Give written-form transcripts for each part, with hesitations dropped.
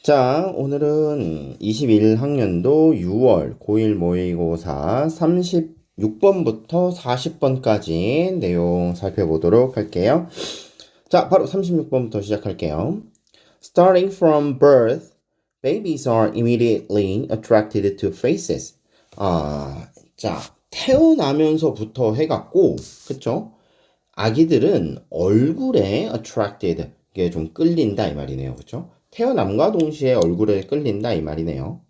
자, 오늘은 21학년도 6월 고1 모의고사 36번부터 40번까지 내용 살펴보도록 할게요. 자, 바로 36번부터 시작할게요. Starting from birth, babies are immediately attracted to faces. 자, 태어나면서부터 해갖고, 그쵸? 아기들은 얼굴에 attracted, 이게 좀 끌린다 이 말이네요. 그쵸? 태어남과 동시에 얼굴에 끌린다 이 말이네요.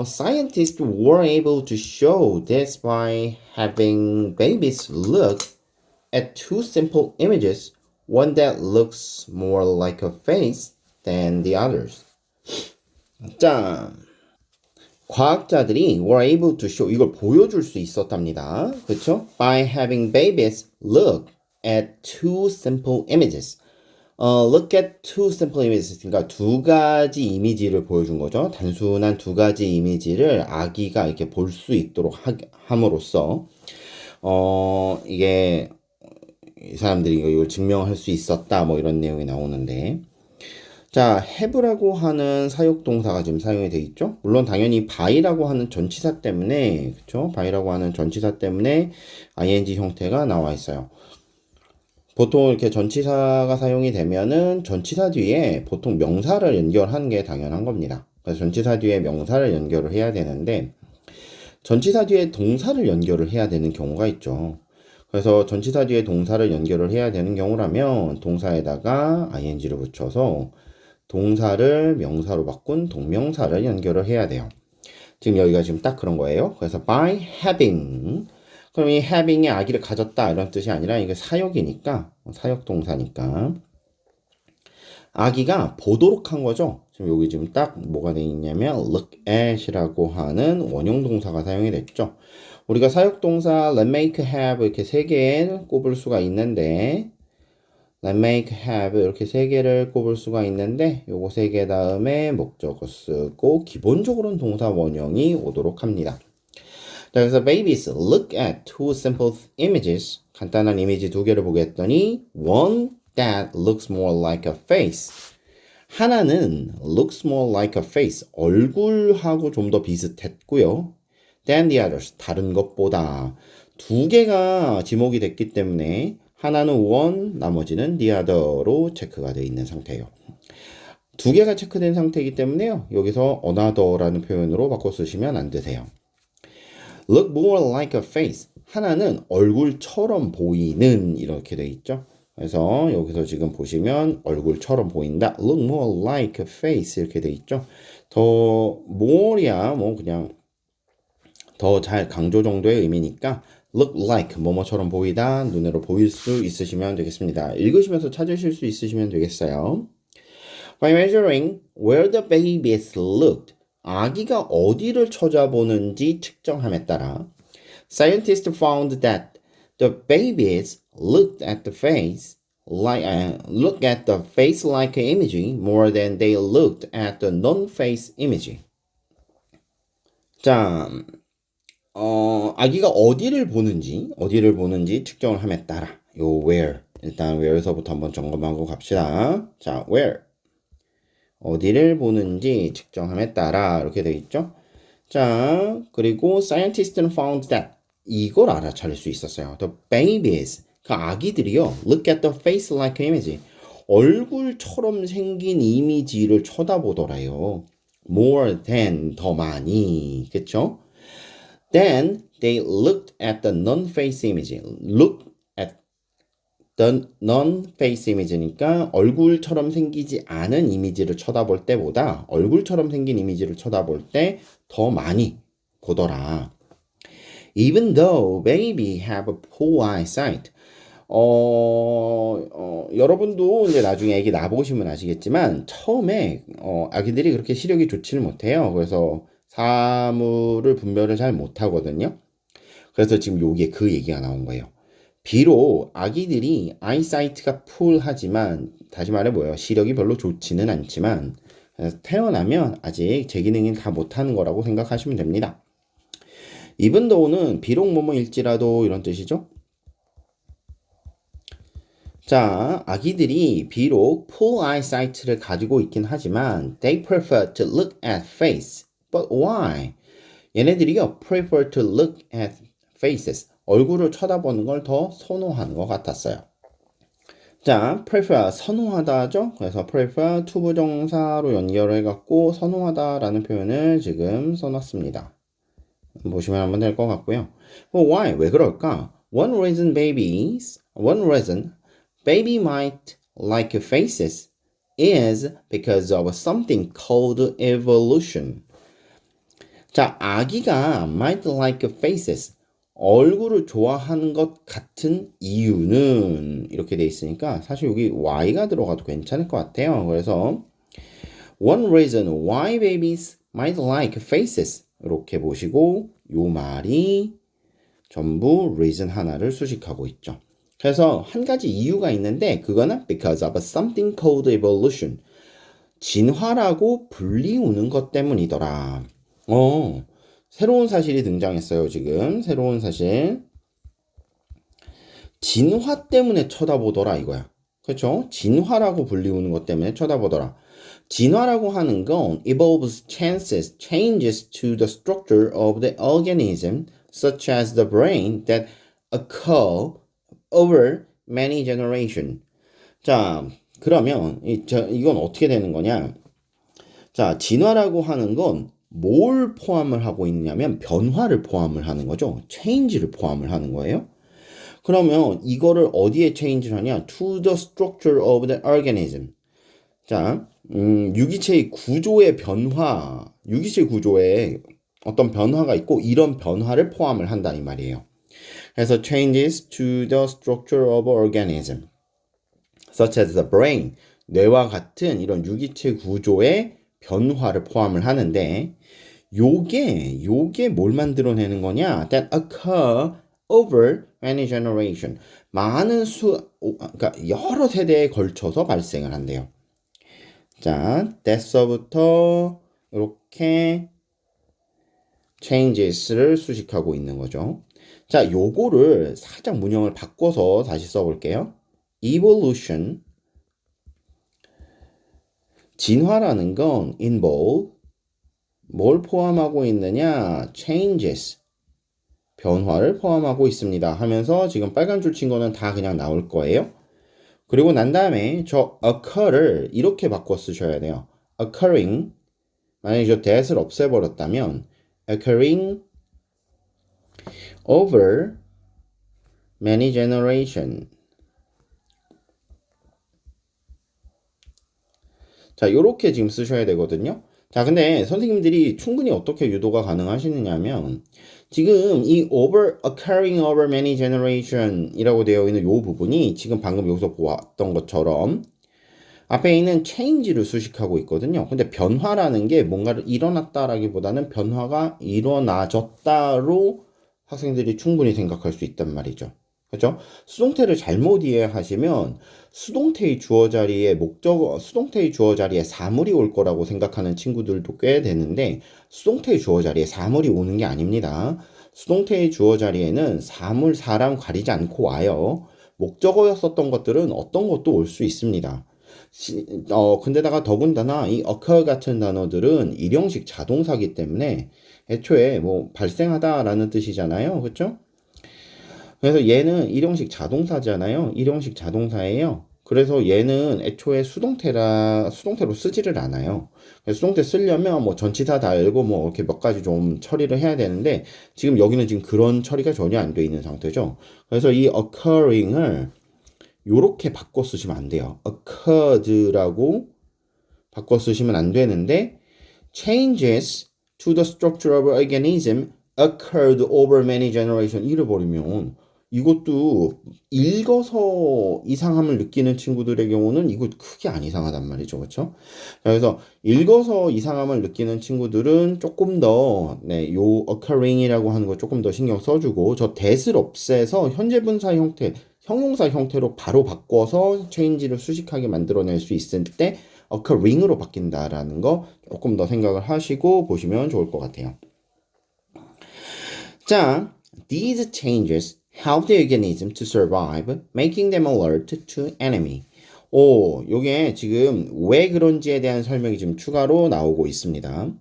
Scientists were able to show this by having babies look at two simple images, one that looks more like a face than the others. 자, 과학자들이 were able to show 이걸 보여줄 수 있었답니다. 그렇죠? By having babies look at two simple images. Look at two simple images. 그러니까 두 가지 이미지를 보여준 거죠. 단순한 두 가지 이미지를 아기가 이렇게 볼 수 있도록 함으로써 이게 이 사람들이 이걸 증명할 수 있었다 뭐 이런 내용이 나오는데 자, have라고 하는 사역동사가 지금 사용이 되어 있죠. 물론 당연히 by라고 하는 전치사 때문에 그렇죠? by라고 하는 전치사 때문에 ing 형태가 나와 있어요. 보통 이렇게 전치사가 사용이 되면은 전치사 뒤에 보통 명사를 연결하는 게 당연한 겁니다. 그래서 전치사 뒤에 명사를 연결을 해야 되는데 전치사 뒤에 동사를 연결을 해야 되는 경우가 있죠. 그래서 전치사 뒤에 동사를 연결을 해야 되는 경우라면 동사에다가 ing를 붙여서 동사를 명사로 바꾼 동명사를 연결을 해야 돼요. 지금 여기가 지금 딱 그런 거예요. 그래서 by having 그럼 이 having이 아기를 가졌다 이런 뜻이 아니라 이게 사역이니까 사역 동사니까 아기가 보도록 한 거죠. 지금 여기 지금 딱 뭐가 되어 있냐면 look at이라고 하는 원형 동사가 사용이 됐죠. 우리가 사역 동사 let, make, have 이렇게 세 개 꼽을 수가 있는데 let, make, have 이렇게 세 개를 꼽을 수가 있는데 요거 세 개 다음에 목적어 쓰고 기본적으로는 동사 원형이 오도록 합니다. 자, 그래서 babies look at two simple images. 간단한 이미지 두 개를 보게 했더니 one that looks more like a face. 하나는 looks more like a face. 얼굴하고 좀 더 비슷했고요. than the others. 다른 것보다. 두 개가 지목이 됐기 때문에 하나는 one, 나머지는 the other로 체크가 되어 있는 상태예요. 두 개가 체크된 상태이기 때문에요. 여기서 another라는 표현으로 바꿔 쓰시면 안 되세요. Look more like a face. 하나는 얼굴처럼 보이는 이렇게 돼 있죠. 그래서 여기서 지금 보시면 얼굴처럼 보인다. Look more like a face 이렇게 돼 있죠. 더 more이야 뭐 그냥 더 잘 강조 정도의 의미니까 look like 뭐뭐처럼 보이다 눈으로 보일 수 있으시면 되겠습니다. 읽으시면서 찾으실 수 있으시면 되겠어요. By measuring where the babies looked 아기가 어디를 쳐다보는지 측정함에 따라 scientists found that the babies looked at the face like image more than they looked at the non-face image. 자, 아기가 어디를 보는지 측정을 함에 따라 요 where 일단 where서부터 한번 점검하고 갑시다. 자, where 어디를 보는지 측정함에 따라 이렇게 되어 있죠. 자, 그리고 scientists found that 이걸 알아차릴 수 있었어요. The babies, 그 아기들이요. Look at the face like image. 얼굴처럼 생긴 이미지를 쳐다보더라요. More than, 더 많이. 그쵸? Then they looked at the non-face image. Look the non-face image니까 얼굴처럼 생기지 않은 이미지를 쳐다볼 때보다 얼굴처럼 생긴 이미지를 쳐다볼 때 더 많이 보더라. Even though baby have a poor eyesight. 여러분도 이제 나중에 애기 낳아보시면 아시겠지만 처음에 아기들이 그렇게 시력이 좋지를 못해요. 그래서 사물을 분별을 잘 못하거든요. 그래서 지금 여기에 그 얘기가 나온 거예요. 비록 아기들이 아이사이트가 풀하지만 다시 말해 뭐예요? 시력이 별로 좋지는 않지만 태어나면 아직 제 기능을 다 못하는 거라고 생각하시면 됩니다. even though는 비록 뭐뭐일지라도 이런 뜻이죠. 자, 아기들이 비록 full eyesight를 가지고 있긴 하지만 they prefer to look at face. But why? 얘네들이요 prefer to look at faces. 얼굴을 쳐다보는 걸 더 선호하는 것 같았어요. 자, prefer 선호하다죠. 그래서 prefer to 부정사로 연결을 해갖고 선호하다라는 표현을 지금 써놨습니다. 보시면 한번 될 것 같고요. Why? 왜 그럴까? One reason baby might like faces is because of something called evolution. 자, 아기가 might like faces. 얼굴을 좋아하는 것 같은 이유는 이렇게 돼 있으니까 사실 여기 why가 들어가도 괜찮을 것 같아요. 그래서 one reason why babies might like faces 이렇게 보시고 요 말이 전부 reason 하나를 수식하고 있죠. 그래서 한 가지 이유가 있는데 그거는 because of something called evolution. 진화라고 불리우는 것 때문이더라. 새로운 사실이 등장했어요, 지금. 새로운 사실. 진화 때문에 쳐다보더라, 이거야. 그렇죠? 진화라고 불리우는 것 때문에 쳐다보더라. 진화라고 하는 건 evolves changes to the structure of the organism, such as the brain, that occur over many generations. 자, 그러면 이건 어떻게 되는 거냐? 자, 진화라고 하는 건 뭘 포함을 하고 있냐면 변화를 포함을 하는 거죠. change를 포함을 하는 거예요. 그러면 이거를 어디에 change를 하냐? To the structure of the organism. 자, 유기체의 구조의 변화, 유기체 구조에 어떤 변화가 있고 이런 변화를 포함을 한다 이 말이에요. 그래서 changes to the structure of organism, such as the brain, 뇌와 같은 이런 유기체 구조의 변화를 포함을 하는데 요게 뭘 만들어내는 거냐? That occur over many generation. 그러니까 여러 세대에 걸쳐서 발생을 한대요. 자, that서부터 이렇게 changes를 수식하고 있는 거죠. 자, 요거를 살짝 문형을 바꿔서 다시 써볼게요. evolution. 진화라는 건 involve. 뭘 포함하고 있느냐? changes. 변화를 포함하고 있습니다. 하면서 지금 빨간 줄 친 거는 다 그냥 나올 거예요. 그리고 난 다음에 저 occur를 이렇게 바꿔 쓰셔야 돼요. occurring. 만약에 저 that을 없애버렸다면 occurring over many generation. 자, 요렇게 지금 쓰셔야 되거든요. 자, 근데 선생님들이 충분히 어떻게 유도가 가능하시느냐면 지금 이 occurring over many generation 이라고 되어 있는 요 부분이 지금 방금 여기서 보았던 것처럼 앞에 있는 change를 수식하고 있거든요. 근데 변화라는 게 뭔가를 일어났다라기보다는 변화가 일어나졌다로 학생들이 충분히 생각할 수 있단 말이죠. 그렇죠? 수동태를 잘못 이해하시면 수동태의 주어 자리에 수동태의 주어 자리에 사물이 올 거라고 생각하는 친구들도 꽤 되는데 수동태의 주어 자리에 사물이 오는 게 아닙니다. 수동태의 주어 자리에는 사물, 사람 가리지 않고 와요. 목적어였었던 것들은 어떤 것도 올 수 있습니다. 근데다가 더군다나 이 occur 같은 단어들은 일형식 자동사기 때문에 애초에 뭐 발생하다라는 뜻이잖아요. 그렇죠? 그래서 얘는 일형식 자동사잖아요. 일형식 자동사예요. 그래서 얘는 애초에 수동태로 쓰지를 않아요. 수동태 쓰려면 뭐 전치사 달고 뭐 이렇게 몇 가지 좀 처리를 해야 되는데 지금 여기는 지금 그런 처리가 전혀 안 돼 있는 상태죠. 그래서 이 occurring을 요렇게 바꿔 쓰시면 안 돼요. occurred라고 바꿔 쓰시면 안 되는데 changes to the structure of organism occurred over many generations 잃어버리면 이것도 읽어서 이상함을 느끼는 친구들의 경우는 이거 크게 안 이상하단 말이죠. 그렇죠? 그래서 읽어서 이상함을 느끼는 친구들은 조금 더 요 occurring이라고 하는 거 조금 더 신경 써주고 저 that을 없애서 현재 분사 형태 형용사 형태로 바로 바꿔서 change를 수식하게 만들어낼 수 있을 때 occurring으로 바뀐다라는 거 조금 더 생각을 하시고 보시면 좋을 것 같아요. 자, these changes help the organism to survive, making them alert to enemy. 오, 요게 지금 왜 그런지에 대한 설명이 지금 추가로 나오고 있습니다.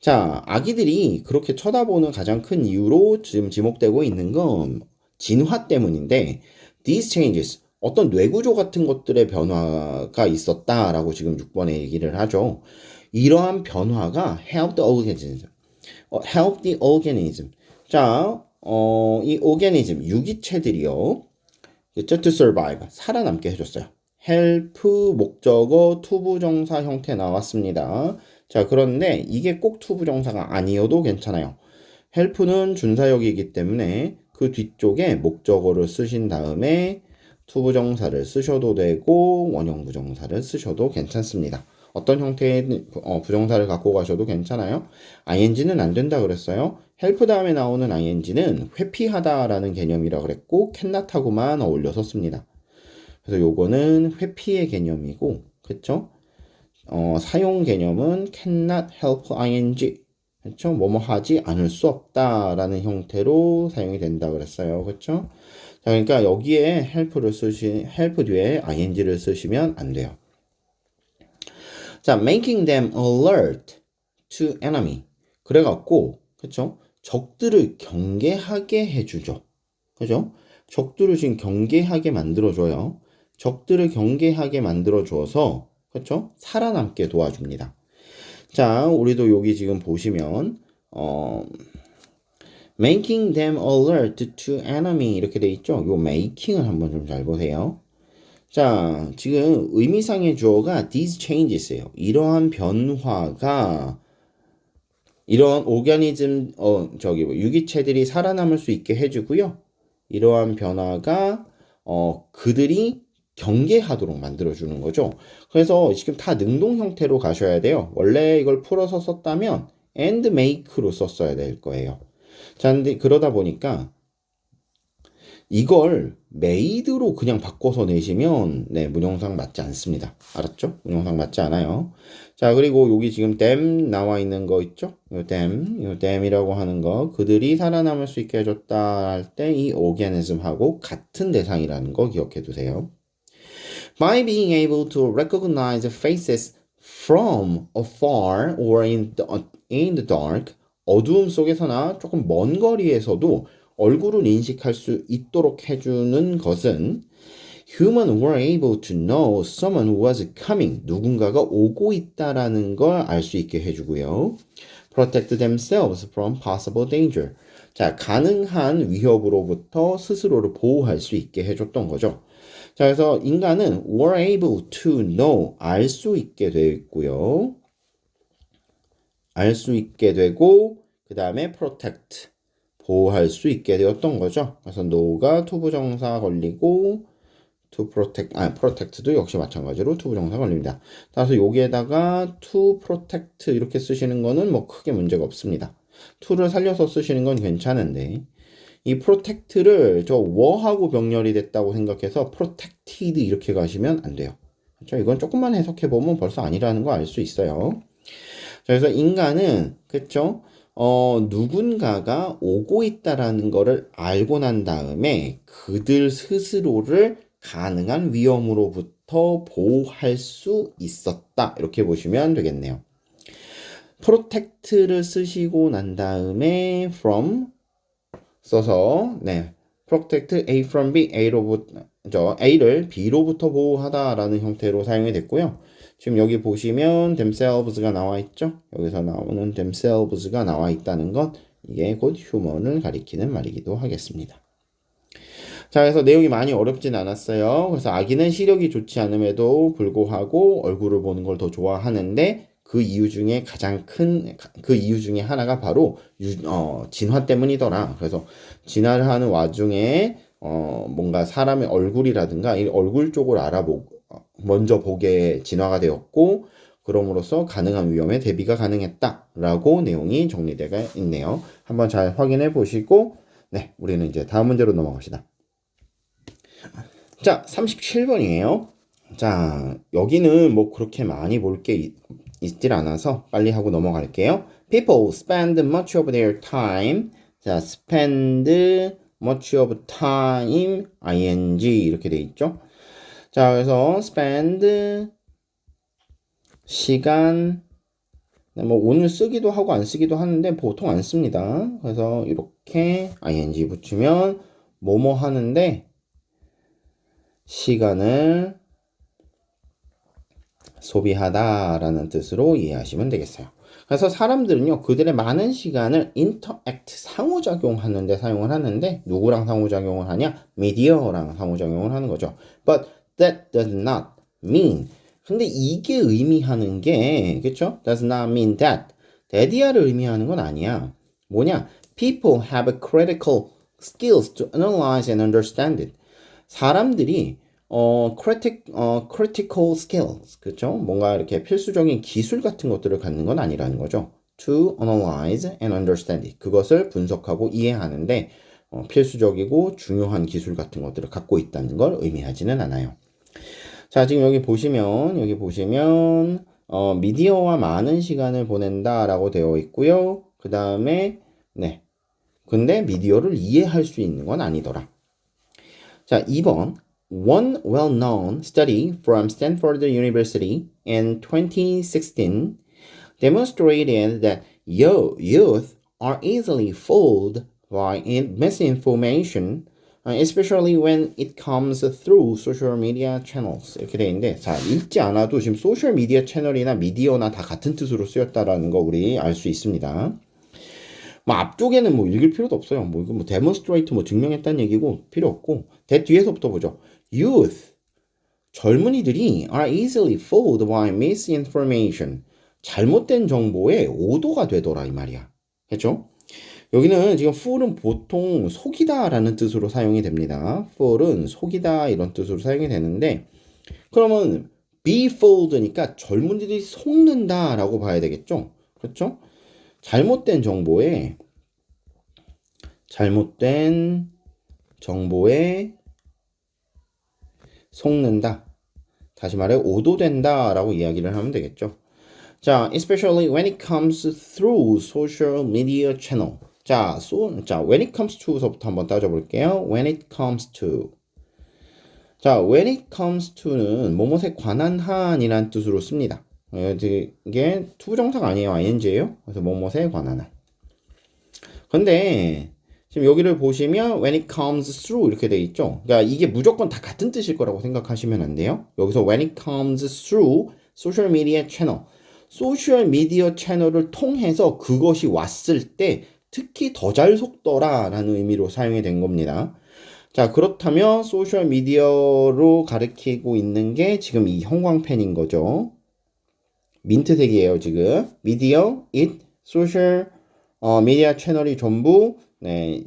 자, 아기들이 그렇게 쳐다보는 가장 큰 이유로 지금 지목되고 있는 건 진화 때문인데, these changes, 어떤 뇌구조 같은 것들의 변화가 있었다라고 지금 6번에 얘기를 하죠. 이러한 변화가 help the organism, help the organism. 자, 이 organism, 유기체들이요. 그쵸? to survive, 살아남게 해줬어요. help 목적어 투부정사 형태 나왔습니다. 자, 그런데 이게 꼭 투부정사가 아니어도 괜찮아요. help는 준사역이기 때문에 그 뒤쪽에 목적어를 쓰신 다음에 투부정사를 쓰셔도 되고 원형부정사를 쓰셔도 괜찮습니다. 어떤 형태의 부정사를 갖고 가셔도 괜찮아요. ing는 안 된다 그랬어요. help 다음에 나오는 ing는 회피하다라는 개념이라 그랬고 cannot하고만 어울려서 씁니다. 그래서 요거는 회피의 개념이고, 그쵸? 사용 개념은 cannot help ing, 그쵸? 뭐뭐 하지 않을 수 없다라는 형태로 사용이 된다 그랬어요. 그쵸? 자, 그러니까 여기에 help 뒤에 ing를 쓰시면 안 돼요. 자, making them alert to enemy. 그래갖고, 그쵸? 적들을 경계하게 해주죠. 그죠? 적들을 지금 경계하게 만들어줘요. 적들을 경계하게 만들어줘서, 그쵸? 살아남게 도와줍니다. 자, 우리도 여기 지금 보시면, making them alert to enemy 이렇게 돼 있죠? 요 making을 한번 좀 잘 보세요. 자, 지금 의미상의 주어가 these changes예요. 이러한 변화가 이러한 오가니즘 유기체들이 살아남을 수 있게 해주고요. 이러한 변화가 그들이 경계하도록 만들어주는 거죠. 그래서 지금 다 능동 형태로 가셔야 돼요. 원래 이걸 풀어서 썼다면 and make로 썼어야 될 거예요. 자, 근데 그러다 보니까 이걸 made로 그냥 바꿔서 내시면 네, 문형상 맞지 않습니다. 알았죠? 문형상 맞지 않아요. 자, 그리고 여기 지금 them 나와 있는 거 있죠? 요 them이라고 하는 거 그들이 살아남을 수 있게 해줬다 할 때 이 organism하고 같은 대상이라는 거 기억해 두세요. By being able to recognize faces from afar or in the dark, 어두움 속에서나 조금 먼 거리에서도 얼굴을 인식할 수 있도록 해주는 것은 human were able to know someone was coming. 누군가가 오고 있다라는 걸 알 수 있게 해주고요. protect themselves from possible danger. 자, 가능한 위협으로부터 스스로를 보호할 수 있게 해줬던 거죠. 자, 그래서 인간은 were able to know, 알 수 있게 되어 있고요. 알 수 있게 되고, 그 다음에 protect, 보호할 수 있게 되었던 거죠. 그래서 know가 투부정사 걸리고, to protect, protect도 역시 마찬가지로 투부정사 걸립니다. 따라서 여기에다가 to protect 이렇게 쓰시는 거는 뭐 크게 문제가 없습니다. to를 살려서 쓰시는 건 괜찮은데, 이 protect를 저 were하고 병렬이 됐다고 생각해서 protected 이렇게 가시면 안 돼요. 그렇죠? 이건 조금만 해석해 보면 벌써 아니라는 거 알 수 있어요. 그래서 인간은 그렇죠? 누군가가 오고 있다라는 거를 알고 난 다음에 그들 스스로를 가능한 위험으로부터 보호할 수 있었다. 이렇게 보시면 되겠네요. protect를 쓰시고 난 다음에 from 써서 네, protect A from B, A를 B로부터 보호하다라는 형태로 사용이 됐고요. 지금 여기 보시면 themselves가 나와 있죠. 여기서 나오는 themselves가 나와 있다는 것, 이게 곧 human을 가리키는 말이기도 하겠습니다. 자, 그래서 내용이 많이 어렵진 않았어요. 그래서 아기는 시력이 좋지 않음에도 불구하고 얼굴을 보는 걸 더 좋아하는데 그 이유 중에 그 이유 중에 하나가 바로 진화 때문이더라. 그래서 진화를 하는 와중에 뭔가 사람의 얼굴이라든가 이 얼굴 쪽을 먼저 보게 진화가 되었고 그럼으로써 가능한 위험에 대비가 가능했다라고 내용이 정리되어 있네요. 한번 잘 확인해 보시고 네, 우리는 이제 다음 문제로 넘어갑시다. 자, 37번이에요. 자, 여기는 뭐 그렇게 많이 볼 게 있질 않아서 빨리 하고 넘어갈게요. People spend much of their time. 자, spend much of time, ing 이렇게 돼 있죠. 자, 그래서 spend 시간 뭐 오늘 쓰기도 하고 안 쓰기도 하는데 보통 안 씁니다. 그래서 이렇게 ing 붙이면 뭐뭐 하는데 시간을 소비하다라는 뜻으로 이해하시면 되겠어요. 그래서 사람들은요, 그들의 많은 시간을 interact, 상호작용하는 데 사용을 하는데 누구랑 상호작용을 하냐? 미디어랑 상호작용을 하는 거죠. But that does not mean. 근데 이게 의미하는 게, 그쵸? Does not mean that. that이야를 의미하는 건 아니야. 뭐냐? People have critical skills to analyze and understand it. 사람들이 critical skills, 그렇죠? 뭔가 이렇게 필수적인 기술 같은 것들을 갖는 건 아니라는 거죠. To analyze and understand it. 그것을 분석하고 이해하는데 필수적이고 중요한 기술 같은 것들을 갖고 있다는 걸 의미하지는 않아요. 자, 지금 여기 보시면 미디어와 많은 시간을 보낸다라고 되어 있고요. 그 다음에 근데 미디어를 이해할 수 있는 건 아니더라. 자, 2번. One well-known study from Stanford University in 2016 demonstrated that youth are easily fooled by misinformation, especially when it comes through social media channels. 이렇게 돼 있는데, 자, 읽지 않아도 지금 소셜 미디어 채널이나 미디어나 다 같은 뜻으로 쓰였다라는 거 우리 알 수 있습니다. 뭐 앞쪽에는 뭐 읽을 필요도 없어요. 뭐 이거 뭐 demonstrate 뭐 증명했다는 얘기고 필요 없고, 대 뒤에서부터 보죠. Youth, 젊은이들이 are easily fooled by misinformation. 잘못된 정보에 오도가 되더라 이 말이야. 했죠? 여기는 지금 fool은 보통 속이다라는 뜻으로 사용이 됩니다. fool은 속이다 이런 뜻으로 사용이 되는데 그러면 be fooled니까 젊은이들이 속는다라고 봐야 되겠죠? 그렇죠? 잘못된 정보에 속는다. 다시 말해 오도된다 라고 이야기를 하면 되겠죠. 자, especially when it comes through social media channel. 자, when it comes to서부터 한번 따져볼게요. when it comes to. 자, when it comes to는 뭐뭇에 관한 한이라는 뜻으로 씁니다. 이게 to 정사가 아니에요. ing예요. 그래서 뭐뭇에 관한 한. 근데 지금 여기를 보시면 when it comes through 이렇게 돼 있죠. 그러니까 이게 무조건 다 같은 뜻일 거라고 생각하시면 안 돼요. 여기서 when it comes through social media channel. 소셜 미디어 채널을 통해서 그것이 왔을 때 특히 더 잘 속더라 라는 의미로 사용이 된 겁니다. 자, 그렇다면 소셜 미디어로 가리키고 있는 게 지금 이 형광펜인 거죠. 민트색이에요, 지금. 미디어, it, 소셜 미디어 채널이 전부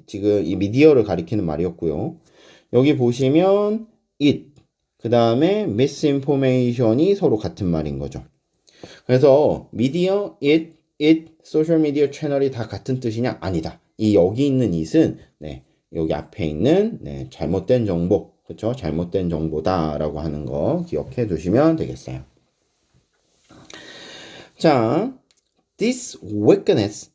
지금 이 미디어를 가리키는 말이었고요. 여기 보시면 it, 그 다음에 misinformation이 서로 같은 말인 거죠. 그래서 미디어, it, 소셜 미디어 채널이 다 같은 뜻이냐? 아니다. 이 여기 있는 it은 여기 앞에 있는 잘못된 정보, 그렇죠? 잘못된 정보다라고 하는 거 기억해 두시면 되겠어요. 자, this weakness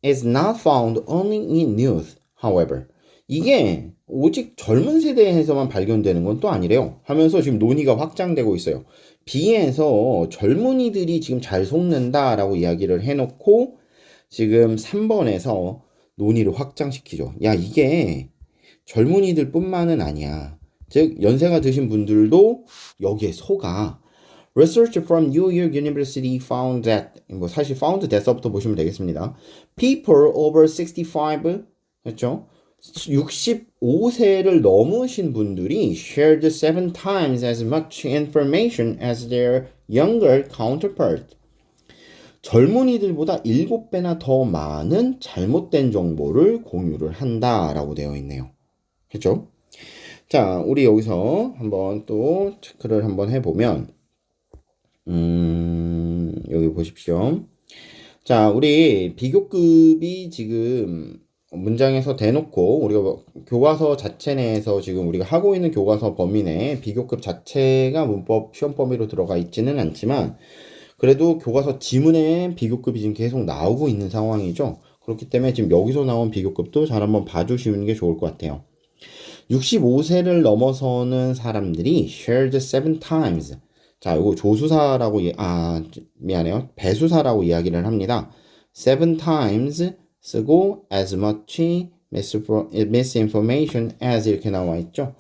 is not found only in youth. However, 이게 오직 젊은 세대에서만 발견되는 건 또 아니래요. 하면서 지금 논의가 확장되고 있어요. B에서 젊은이들이 지금 잘 속는다라고 이야기를 해놓고 지금 3번에서 논의를 확장시키죠. 야, 이게 젊은이들 뿐만은 아니야. 즉 연세가 드신 분들도 여기에 속아. Research from New York University found that, 뭐 사실 found that서부터 보시면 되겠습니다. People over 65, 그렇죠? 65세를 넘으신 분들이 shared 7 times as much information as their younger counterpart. 젊은이들보다 7배나 더 많은 잘못된 정보를 공유를 한다라고 되어 있네요. 그렇죠? 자, 우리 여기서 한번 또 체크를 한번 해보면 여기 보십시오. 자, 우리 비교급이 지금 문장에서 대놓고 우리가 교과서 자체 내에서 지금 우리가 하고 있는 교과서 범위 내에 비교급 자체가 문법 시험 범위로 들어가 있지는 않지만 그래도 교과서 지문에 비교급이 지금 계속 나오고 있는 상황이죠. 그렇기 때문에 지금 여기서 나온 비교급도 잘 한번 봐주시는 게 좋을 것 같아요. 65세를 넘어서는 사람들이 shared 7 times. 자, 이거 조수사라고, 미안해요. 배수사라고 이야기를 합니다. 7 times 쓰고 as much misinformation as 이렇게 나와 있죠.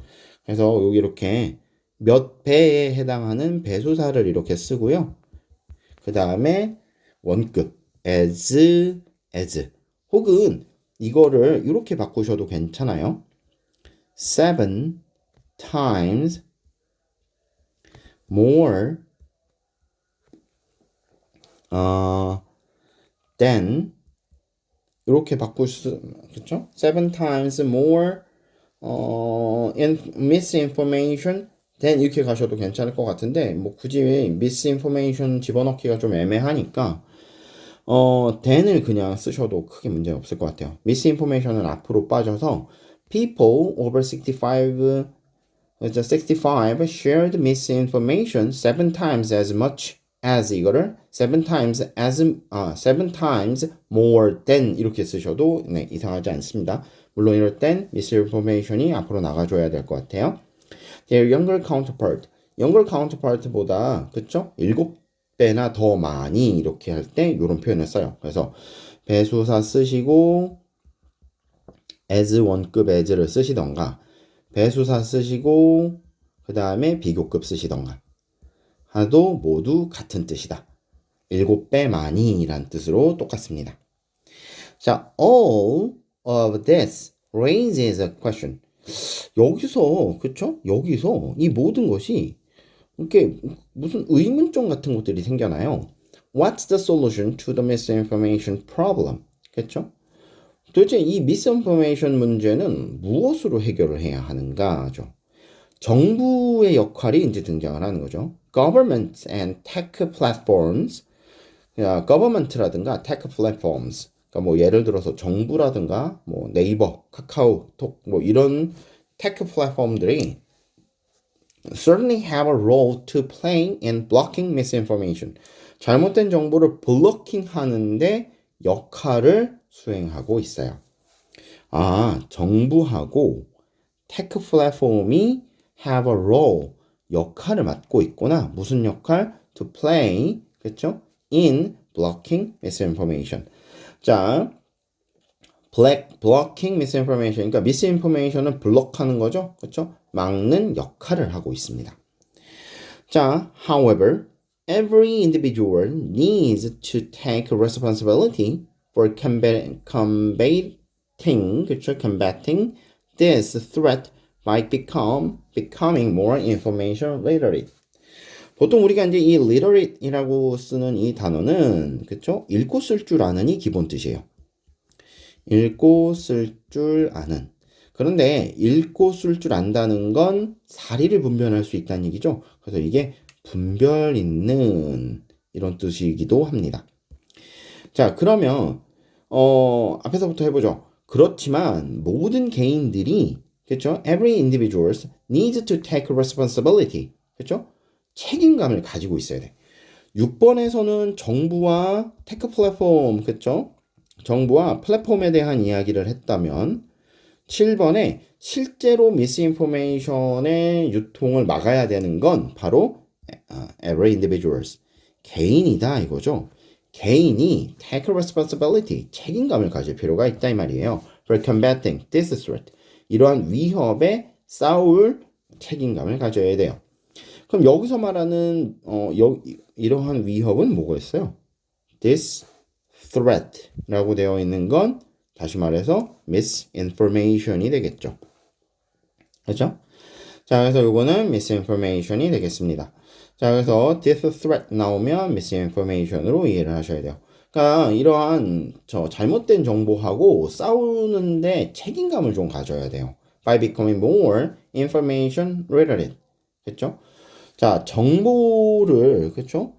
그래서 여기 이렇게 몇 배에 해당하는 배수사를 이렇게 쓰고요. 그 다음에 원급 as 혹은 이거를 이렇게 바꾸셔도 괜찮아요. 7 times more than 이렇게 바꿀 수 그렇죠? 7 times more misinformation than 이렇게 가셔도 괜찮을 것 같은데 뭐 굳이 misinformation 집어넣기가 좀 애매하니까 than을 그냥 쓰셔도 크게 문제 없을 것 같아요. misinformation은 앞으로 빠져서 people over 65 shared misinformation 7 times as much as 이거를 7 times more than 이렇게 쓰셔도 네, 이상하지 않습니다. 물론 이럴 땐 misinformation이 앞으로 나가줘야 될 것 같아요. Their younger counterpart보다 그쵸? 7배나 더 많이 이렇게 할 때 이런 표현을 써요. 그래서 배수사 쓰시고 as 원급 as를 쓰시던가 배수사 쓰시고 그 다음에 비교급 쓰시던가 하도 모두 같은 뜻이다. 7배 많이 란 뜻으로 똑같습니다. 자, all of this raises a question. 여기서 그쵸? 여기서 이 모든 것이 이렇게 무슨 의문점 같은 것들이 생겨나요. What's the solution to the misinformation problem? 그쵸? 도대체 이 misinformation 문제는 무엇으로 해결을 해야 하는가죠? 정부의 역할이 이제 등장을 하는 거죠. Government and tech platforms, government라든가 tech platforms, 그러니까 뭐 예를 들어서 정부라든가 뭐 네이버, 카카오톡 뭐 이런 테크 플랫폼들이 certainly have a role to play in blocking misinformation. 잘못된 정보를 블로킹 하는데 역할을 수행하고 있어요. 정부하고 테크 플랫폼이 have a role, 역할을 맡고 있구나. 무슨 역할? To play, 그렇죠? In blocking misinformation. 자, blocking misinformation, 그러니까 misinformation을 블록하는 거죠. 그렇죠? 막는 역할을 하고 있습니다. 자, however, every individual needs to take responsibility for combating this threat by becoming more information literate. 보통 우리가 이제 이 literate이라고 쓰는 이 단어는 그쵸? 읽고 쓸 줄 아는이 기본 뜻이에요. 읽고 쓸 줄 아는. 그런데 읽고 쓸 줄 안다는 건 사리를 분별할 수 있다는 얘기죠. 그래서 이게 분별 있는 이런 뜻이기도 합니다. 자, 그러면 앞에서부터 해보죠. 그렇지만 모든 개인들이 그렇죠? Every individual needs to take responsibility. 그렇죠? 책임감을 가지고 있어야 돼. 6번에서는 정부와 테크 플랫폼, 그렇죠? 정부와 플랫폼에 대한 이야기를 했다면 7번에 실제로 미스인포메이션의 유통을 막아야 되는 건 바로 every individuals, 개인이다 이거죠. 개인이 take responsibility, 책임감을 가질 필요가 있다 이 말이에요. For combating this threat, 이러한 위협에 싸울 책임감을 가져야 돼요. 그럼 여기서 말하는 이러한 위협은 뭐겠어요? This threat라고 되어 있는 건 다시 말해서 misinformation이 되겠죠. 그렇죠? 자, 그래서 이거는 misinformation이 되겠습니다. 자, 그래서 this threat 나오면 misinformation으로 이해를 하셔야 돼요. 그러니까 이러한 잘못된 정보하고 싸우는데 책임감을 좀 가져야 돼요. By becoming more information literate. 그렇죠? 자, 정보를 그렇죠?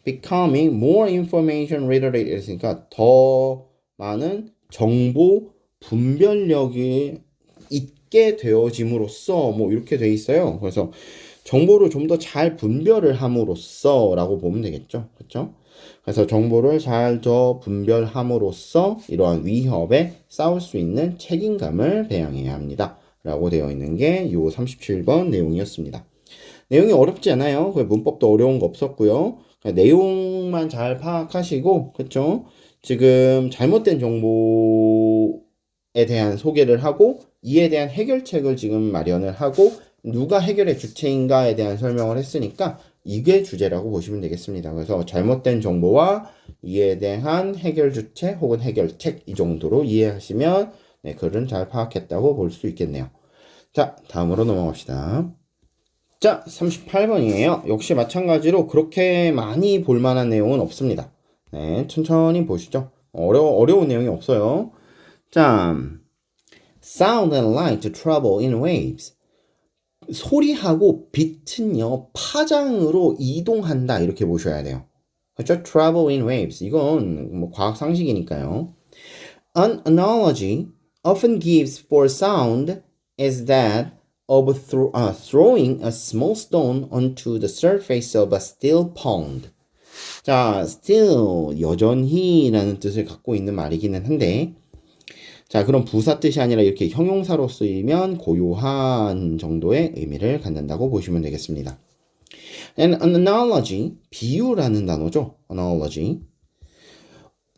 becoming more information literate 했으니까 더 많은 정보 분별력이 있게 되어짐으로써 뭐 이렇게 돼 있어요. 그래서 정보를 좀 더 잘 분별을 함으로써 라고 보면 되겠죠. 그렇죠? 그래서 정보를 잘 더 분별함으로써 이러한 위협에 싸울 수 있는 책임감을 배양해야 합니다. 라고 되어 있는 게 요 37번 내용이었습니다. 내용이 어렵지 않아요. 문법도 어려운 거 없었고요. 내용만 잘 파악하시고, 그쵸? 지금 잘못된 정보에 대한 소개를 하고, 이에 대한 해결책을 지금 마련을 하고, 누가 해결의 주체인가에 대한 설명을 했으니까, 이게 주제라고 보시면 되겠습니다. 그래서 잘못된 정보와 이에 대한 해결 주체 혹은 해결책 이 정도로 이해하시면, 네, 글은 잘 파악했다고 볼 수 있겠네요. 자, 다음으로 넘어갑시다. 자, 38번이에요. 역시 마찬가지로 그렇게 많이 볼 만한 내용은 없습니다. 네, 천천히 보시죠. 어려운 내용이 없어요. 자, sound and light travel in waves. 소리하고 빛은요, 파장으로 이동한다. 이렇게 보셔야 돼요. 그렇죠? travel in waves. 이건 뭐 과학 상식이니까요. An analogy often gives for sound is that of throwing a small stone onto the surface of a still pond. 자, still 여전히라는 뜻을 갖고 있는 말이기는 한데, 자, 그럼 부사 뜻이 아니라 이렇게 형용사로 쓰이면 고요한 정도의 의미를 갖는다고 보시면 되겠습니다. And an analogy, 비유라는 단어죠. analogy.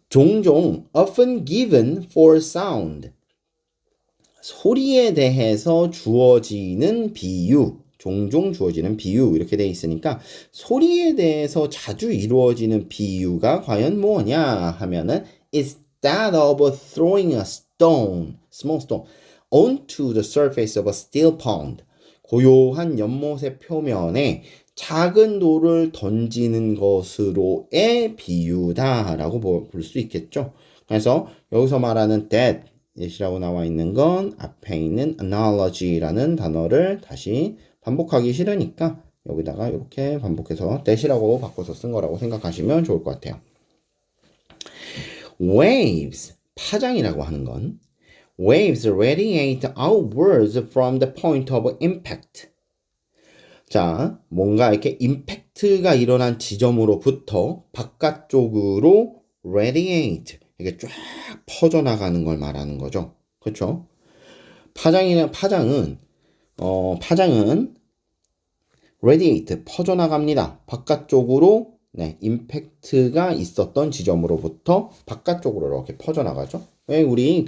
종종 often given for sound. 소리에 대해서 주어지는 비유, 종종 주어지는 비유 이렇게 돼 있으니까 소리에 대해서 자주 이루어지는 비유가 과연 뭐냐 하면은 is that of throwing a stone, small stone, onto the surface of a still pond. 고요한 연못의 표면에 작은 돌을 던지는 것으로의 비유다라고 볼 수 있겠죠. 그래서 여기서 말하는 that 이라고 나와 있는 건 앞에 있는 analogy라는 단어를 다시 반복하기 싫으니까 여기다가 이렇게 반복해서 that이라고 바꿔서 쓴 거라고 생각하시면 좋을 것 같아요. waves, 파장이라고 하는 건 waves radiate outwards from the point of impact. 자, 뭔가 이렇게 임팩트가 일어난 지점으로부터 바깥쪽으로 radiate, 이게 쫙 퍼져나가는 걸 말하는 거죠. 그렇죠? 파장은 radiate, 퍼져나갑니다. 바깥쪽으로, 네, 임팩트가 있었던 지점으로부터 바깥쪽으로 이렇게 퍼져나가죠. 왜 우리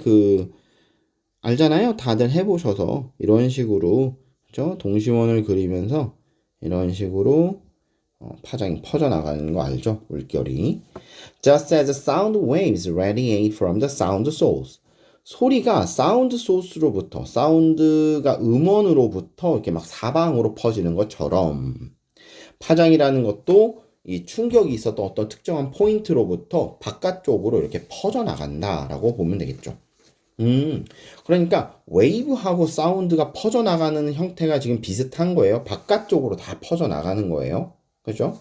알잖아요. 다들 해보셔서 이런 식으로, 그렇죠? 동심원을 그리면서 이런 식으로 파장이 퍼져나가는 거 알죠? 물결이. Just as sound waves radiate from the sound source. 소리가 사운드 소스로부터, 사운드가 음원으로부터 이렇게 막 사방으로 퍼지는 것처럼 파장이라는 것도 이 충격이 있었던 어떤 특정한 포인트로부터 바깥쪽으로 이렇게 퍼져나간다라고 보면 되겠죠. 그러니까 웨이브하고 사운드가 퍼져나가는 형태가 지금 비슷한 거예요. 바깥쪽으로 다 퍼져나가는 거예요. 그죠?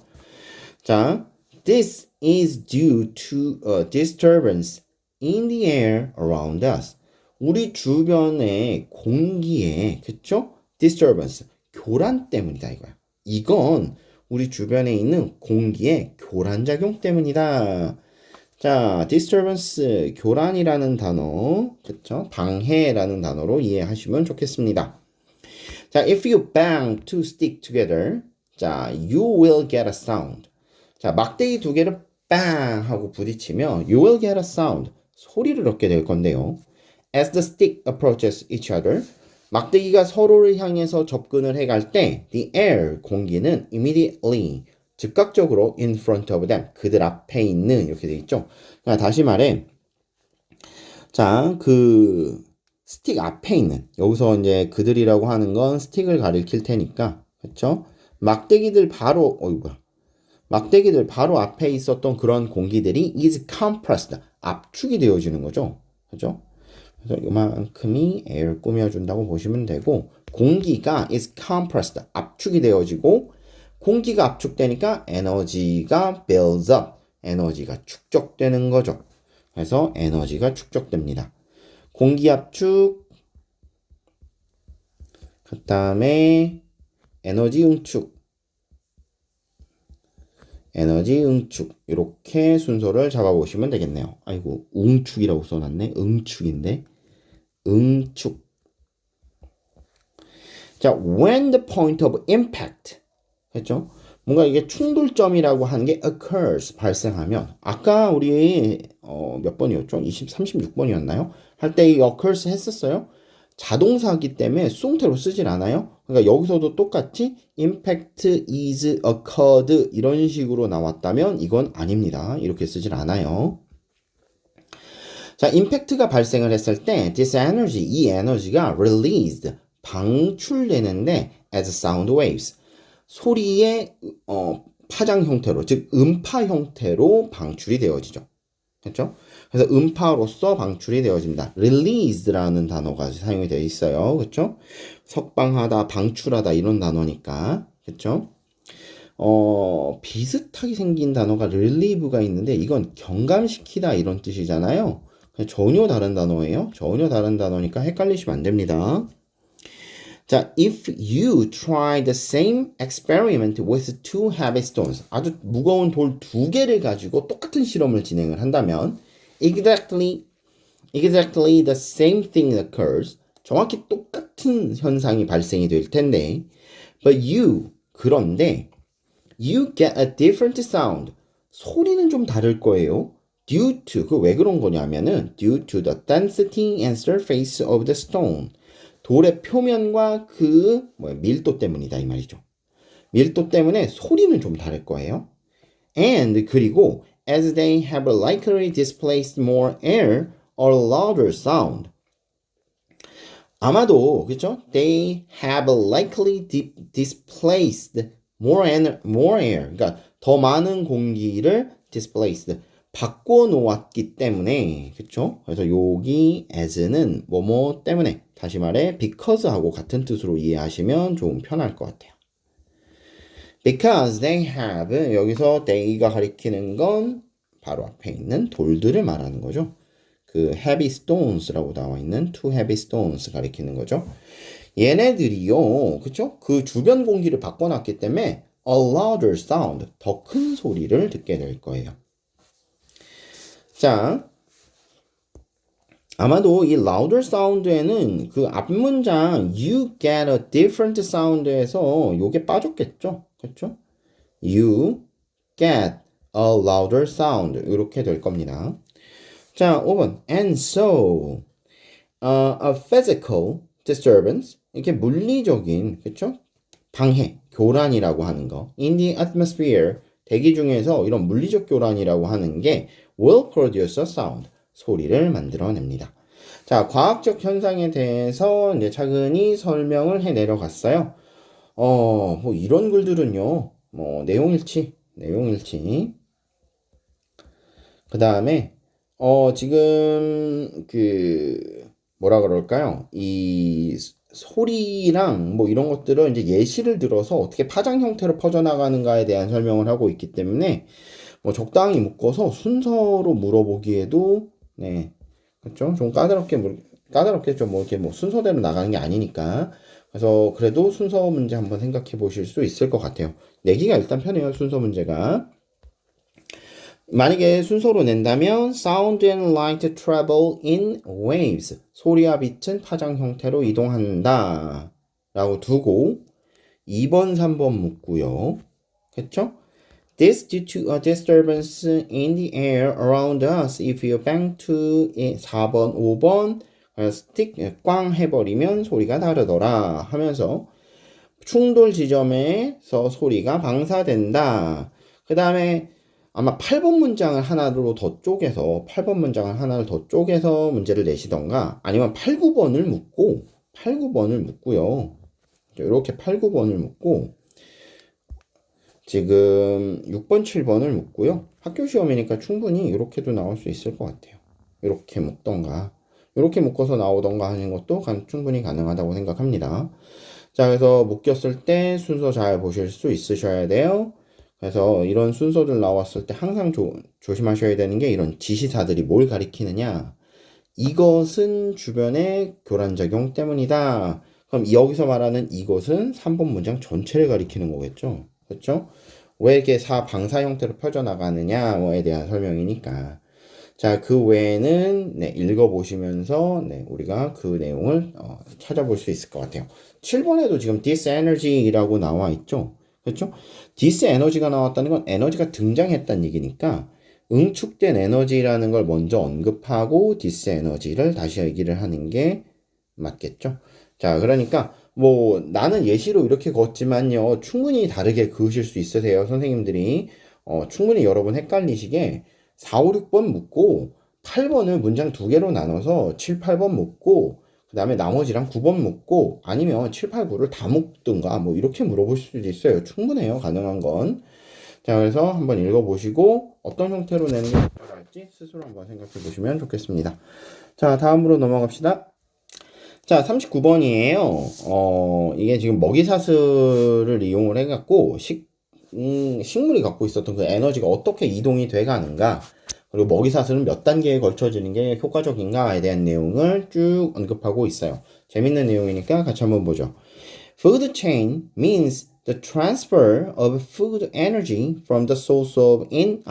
자, this is due to a disturbance in the air around us. 우리 주변의 공기에, 그쵸? disturbance, 교란 때문이다 이거야. 이건 우리 주변에 있는 공기의 교란작용 때문이다. 자, disturbance, 교란이라는 단어, 그쵸? 방해라는 단어로 이해하시면 좋겠습니다. 자, if you bang two sticks together, 자, you will get a sound. 자, 막대기 두 개를 bang 하고 부딪히면 you will get a sound. 소리를 얻게 될 건데요. As the stick approaches each other, 막대기가 서로를 향해서 접근을 해갈 때 the air, 공기는 immediately, 즉각적으로 in front of them, 그들 앞에 있는 이렇게 돼 있죠. 자, 다시 말해, 자, 스틱 앞에 있는, 여기서 이제 그들이라고 하는 건 스틱을 가리킬 테니까, 그렇죠? 막대기들 바로 앞에 있었던 그런 공기들이 is compressed, 압축이 되어지는 거죠. 그죠? 그래서 이만큼이 air 꾸며준다고 보시면 되고, 공기가 is compressed, 압축이 되어지고, 공기가 압축되니까 에너지가 builds up, 에너지가 축적되는 거죠. 그래서 에너지가 축적됩니다. 공기 압축, 그 다음에 에너지 응축, 에너지 응축 이렇게 순서를 잡아보시면 되겠네요. 아이고 웅축이라고 써놨네. 응축인데 응축. 자, when the point of impact 했죠? 뭔가 이게 충돌점이라고 하는 게 occurs 발생하면 아까 우리 몇 번이었죠? 36번이었나요? 할 때 이 occurs 했었어요. 자동사기 때문에 수동태로 쓰질 않아요. 그러니까 여기서도 똑같이 impact is occurred 이런 식으로 나왔다면 이건 아닙니다. 이렇게 쓰질 않아요. 자, 임팩트가 발생을 했을 때 this energy, 이 에너지가 released, 방출되는데 as sound waves, 소리의 파장 형태로, 즉 음파 형태로 방출이 되어지죠. 그렇죠? 그래서 음파로서 방출이 되어집니다. release라는 단어가 사용이 되어 있어요. 그렇죠? 석방하다, 방출하다 이런 단어니까. 그렇죠? 비슷하게 생긴 단어가 relieve가 있는데 이건 경감시키다 이런 뜻이잖아요. 전혀 다른 단어예요. 전혀 다른 단어니까 헷갈리시면 안 됩니다. 자, if you try the same experiment with two heavy stones, 아주 무거운 돌 두 개를 가지고 똑같은 실험을 진행을 한다면 exactly the same thing occurs. 정확히 똑같은 현상이 발생이 될 텐데 but 그런데 you get a different sound. 소리는 좀 다를 거예요. due to, 그 왜 그런 거냐면은 due to the density and surface of the stone. 돌의 표면과 그 밀도 때문이다 이 말이죠. 밀도 때문에 소리는 좀 다를 거예요. And 그리고 as they have likely displaced more air or louder sound. 아마도 그렇죠? They have likely displaced more air. 그러니까 더 많은 공기를 displaced 바꿔 놓았기 때문에 그렇죠? 그래서 여기 as는 뭐뭐 때문에 다시 말해 because하고 같은 뜻으로 이해하시면 좀 편할 것 같아요. Because they have 여기서 they가 가리키는 건 바로 앞에 있는 돌들을 말하는 거죠. 그 heavy stones라고 나와 있는 two heavy stones 가리키는 거죠. 얘네들이요, 그쵸? 그 주변 공기를 바꿔놨기 때문에 a louder sound, 더 큰 소리를 듣게 될 거예요. 자, 아마도 이 louder sound에는 그 앞문장 you get a different sound에서 요게 빠졌겠죠? 그쵸? You get a louder sound 이렇게 될 겁니다. 자, 5번. And so, a physical disturbance, 이렇게 물리적인, 그쵸? 방해, 교란이라고 하는 거. In the atmosphere, 대기 중에서 이런 물리적 교란이라고 하는 게 will produce a sound, 소리를 만들어냅니다. 자, 과학적 현상에 대해서 이제 차근히 설명을 해 내려갔어요. 뭐 이런 글들은요, 뭐 내용일치. 그 다음에 지금 뭐라 그럴까요? 이 소리랑 뭐 이런 것들을 이제 예시를 들어서 어떻게 파장 형태로 퍼져나가는가에 대한 설명을 하고 있기 때문에 뭐 적당히 묶어서 순서로 물어보기에도 네, 그렇죠? 좀 까다롭게 좀 뭐 이렇게 뭐 순서대로 나가는 게 아니니까 그래서 그래도 순서 문제 한번 생각해 보실 수 있을 것 같아요. 내기가 일단 편해요, 순서 문제가. 만약에 순서로 낸다면 sound and light travel in waves. 소리와 빛은 파장 형태로 이동한다. 라고 두고 2번, 3번 묻고요. 그쵸? This due to a disturbance in the air around us. If you bang to 4번, 5번 스틱 꽝 해버리면 소리가 다르더라 하면서 충돌 지점에서 소리가 방사된다. 그 다음에 아마 8번 문장을 하나로 더 쪼개서 8번 문장을 하나를 더 쪼개서 문제를 내시던가 아니면 8, 9번을 묻고요. 이렇게 8, 9번을 묻고 지금 6번, 7번을 묻고요. 학교 시험이니까 충분히 이렇게도 나올 수 있을 것 같아요. 이렇게 묶던가 이렇게 묶어서 나오던가 하는 것도 충분히 가능하다고 생각합니다. 자, 그래서 묶였을 때 순서 잘 보실 수 있으셔야 돼요. 그래서 이런 순서들 나왔을 때 항상 조심하셔야 되는 게 이런 지시사들이 뭘 가리키느냐. 이것은 주변의 교란작용 때문이다. 그럼 여기서 말하는 이것은 3번 문장 전체를 가리키는 거겠죠. 그렇죠? 왜 이렇게 방사 형태로 펴져나가느냐에 대한 설명이니까. 자, 그 외에는 네, 읽어보시면서 네, 우리가 그 내용을 찾아볼 수 있을 것 같아요. 7번에도 지금 this energy라고 나와 있죠. 그렇죠? this energy가 나왔다는 건 에너지가 등장했다는 얘기니까 응축된 에너지라는 걸 먼저 언급하고 this energy를 다시 얘기를 하는 게 맞겠죠. 자, 그러니까 뭐 나는 예시로 이렇게 걷지만요. 충분히 다르게 그으실 수 있으세요. 선생님들이 충분히 여러분 헷갈리시게 4, 5, 6번 묻고 8번을 문장 두 개로 나눠서 7, 8번 묻고 그 다음에 나머지랑 9번 묻고 아니면 7, 8, 9를 다 묻든가 뭐 이렇게 물어볼 수도 있어요. 충분해요. 가능한 건. 자, 그래서 한번 읽어보시고 어떤 형태로 내는 게 적절할지 스스로 한번 생각해 보시면 좋겠습니다. 자, 다음으로 넘어갑시다. 자, 39번이에요. 이게 지금 먹이사슬을 이용을 해갖고 식물이 갖고 있었던 그 에너지가 어떻게 이동이 돼 가는가, 그리고 먹이사슬은 몇 단계에 걸쳐지는 게 효과적인가에 대한 내용을 쭉 언급하고 있어요. 재밌는 내용이니까 같이 한번 보죠. Food chain means the transfer of food energy from the source in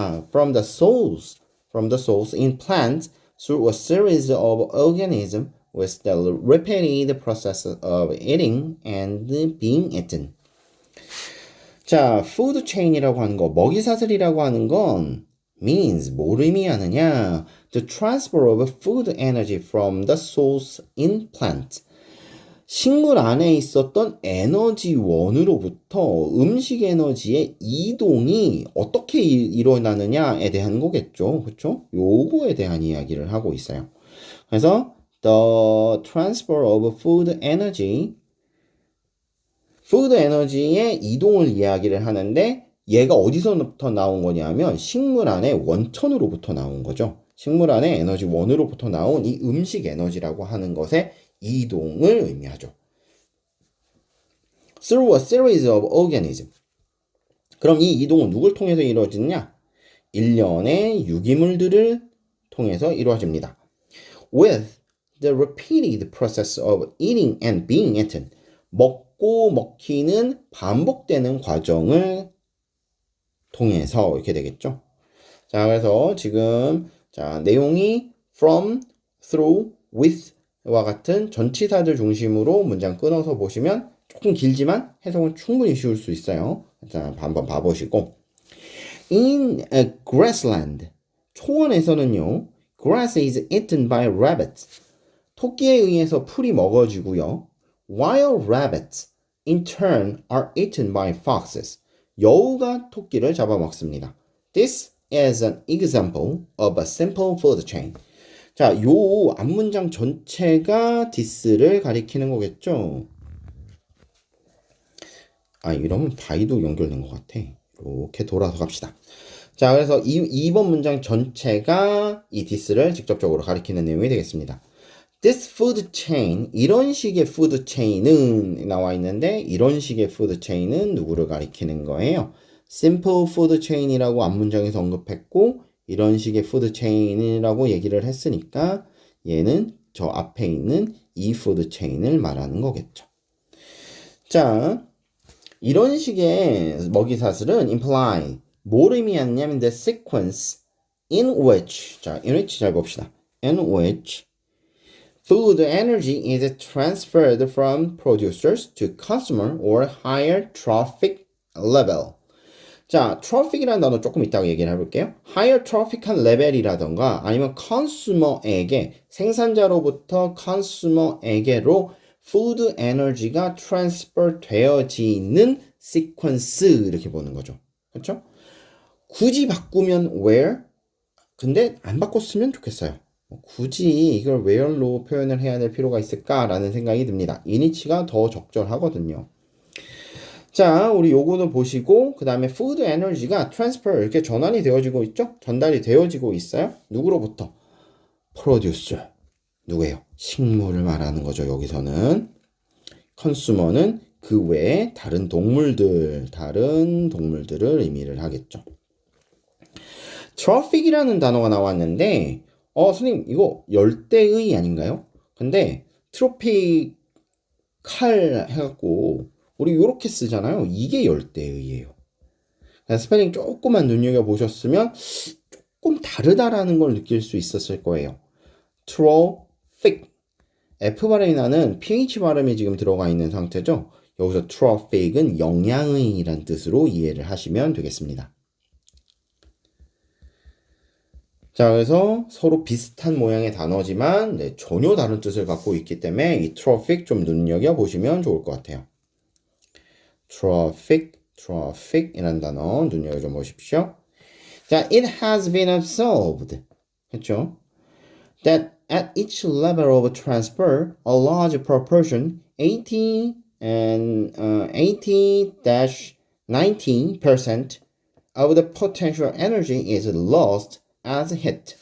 plants through a series of organisms with the repeated process of eating and being eaten. 자, food chain이라고 하는 거, 먹이사슬이라고 하는 건 means 뭘 의미하느냐? The transfer of food energy from the source in plant. 식물 안에 있었던 에너지원으로부터 음식 에너지의 이동이 어떻게 일어나느냐에 대한 거겠죠. 그렇죠? 요거에 대한 이야기를 하고 있어요. 그래서 the transfer of food energy, 푸드 에너지의 이동을 이야기를 하는데 얘가 어디서부터 나온 거냐면 식물 안의 원천으로부터 나온 거죠. 식물 안의 에너지 원으로부터 나온 이 음식 에너지라고 하는 것의 이동을 의미하죠. Through a series of organisms. 그럼 이 이동은 누굴 통해서 이루어지느냐? 일련의 유기물들을 통해서 이루어집니다. With the repeated process of eating and being eaten. 먹고 먹히는 반복되는 과정을 통해서 이렇게 되겠죠. 자, 그래서 지금 내용이 from, through, with와 같은 전치사들 중심으로 문장 끊어서 보시면 조금 길지만 해석은 충분히 쉬울 수 있어요. 자, 한번 봐보시고. In a grassland. 초원에서는요. Grass is eaten by rabbits. 토끼에 의해서 풀이 먹어지고요. While rabbits in turn are eaten by foxes. 여우가 토끼를 잡아먹습니다. This is an example of a simple food chain. 자, 요 앞문장 전체가 this를 가리키는 거겠죠. 이러면 by도 연결된 것 같아. 이렇게 돌아서 갑시다. 자, 그래서 2번 문장 전체가 이 this를 직접적으로 가리키는 내용이 되겠습니다. This food chain, 이런 식의 food chain은 나와 있는데 이런 식의 food chain은 누구를 가리키는 거예요? Simple food chain이라고 앞문장에서 언급했고 이런 식의 food chain이라고 얘기를 했으니까 얘는 저 앞에 있는 이 food chain을 말하는 거겠죠. 자, 이런 식의 먹이사슬은 imply 뭘 의미하냐면 the sequence in which, in which 잘 봅시다. in which food energy is transferred from producers to consumer or higher trophic level. 자, tropic이라는 단어 조금 이따가 얘기를 해볼게요. higher tropic한 레벨이라던가 아니면 consumer에게, 생산자로부터 consumer에게로 food energy가 transfer 되어지는 sequence 이렇게 보는 거죠. 그렇죠? 굳이 바꾸면 where? 근데 안 바꿨으면 좋겠어요. 굳이 이걸 where로 표현을 해야 될 필요가 있을까라는 생각이 듭니다. in이치가 더 적절하거든요. 자, 우리 요거는 보시고 그 다음에 food energy가 transfer 이렇게 전환이 되어지고 있죠? 전달이 되어지고 있어요. 누구로부터? producer. 누구예요? 식물을 말하는 거죠. 여기서는. consumer는 그 외에 다른 동물들을 의미를 하겠죠. tropic이라는 단어가 나왔는데 선생님 이거 열대의 아닌가요? 근데 트로픽 칼 해갖고 우리 요렇게 쓰잖아요. 이게 열대의예요. 스펠링 조금만 눈여겨보셨으면 조금 다르다라는 걸 느낄 수 있었을 거예요. trophic. F 발음이 나는 PH 발음이 지금 들어가 있는 상태죠. 여기서 trophic은 영양의란 뜻으로 이해를 하시면 되겠습니다. 자, 그래서 서로 비슷한 모양의 단어지만 전혀 다른 뜻을 갖고 있기 때문에 이 trophic 좀 눈여겨보시면 좋을 것 같아요. trophic 이란 단어 눈여겨 보십시오. 자, it has been observed. 했죠? That at each level of transfer, a large proportion, 80-90% of the potential energy is lost as heat.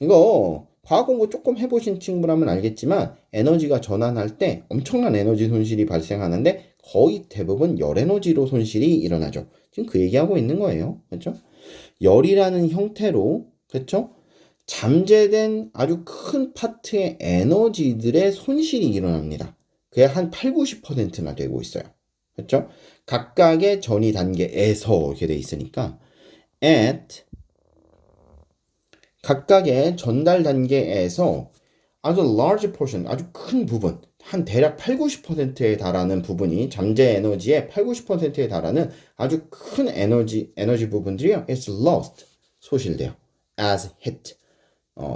이거 과학 공부 조금 해보신 친구라면 알겠지만 에너지가 전환할 때 엄청난 에너지 손실이 발생하는데 거의 대부분 열 에너지로 손실이 일어나죠. 지금 그 얘기하고 있는 거예요. 그렇죠? 열이라는 형태로 그렇죠? 잠재된 아주 큰 파트의 에너지들의 손실이 일어납니다. 그게 한 8, 90%나 되고 있어요. 그렇죠? 각각의 전이 단계에서 이렇게 돼 있으니까 at 각각의 전달 단계에서 아주 large portion, 아주 큰 부분, 한 대략 8, 90%에 달하는 부분이 잠재 에너지의 8, 90%에 달하는 아주 큰 에너지 부분들이요. is lost, 소실돼요. as heat,